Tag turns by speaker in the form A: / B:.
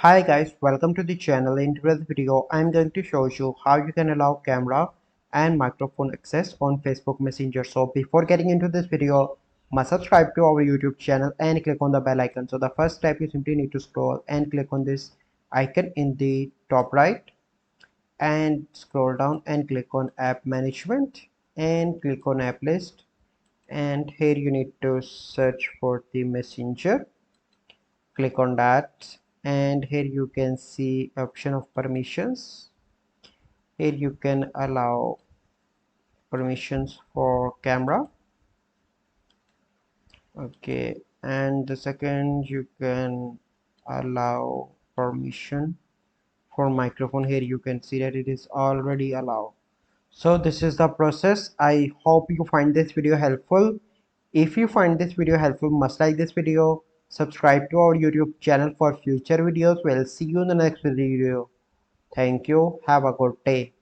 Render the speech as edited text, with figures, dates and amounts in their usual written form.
A: Hi guys, welcome to the channel. In today's video, I'm going to show you how you can allow camera and microphone access on Facebook Messenger. So before getting into this video, must subscribe to our YouTube channel and click on the bell icon. So the first step, you simply need to scroll and click on this icon in the top right and scroll down and click on app management and click on app list, and here you need to search for the messenger. Click on that, and here you can see option of permissions. Here you can allow permissions for camera. Okay, and the second, you can allow permission for microphone. Here you can see that it is already allowed. So this is the process. I hope you find this video helpful. If you find this video helpful, must like this video, subscribe to our YouTube channel for future videos. We'll see you in the next video. Thank you. Have a good day.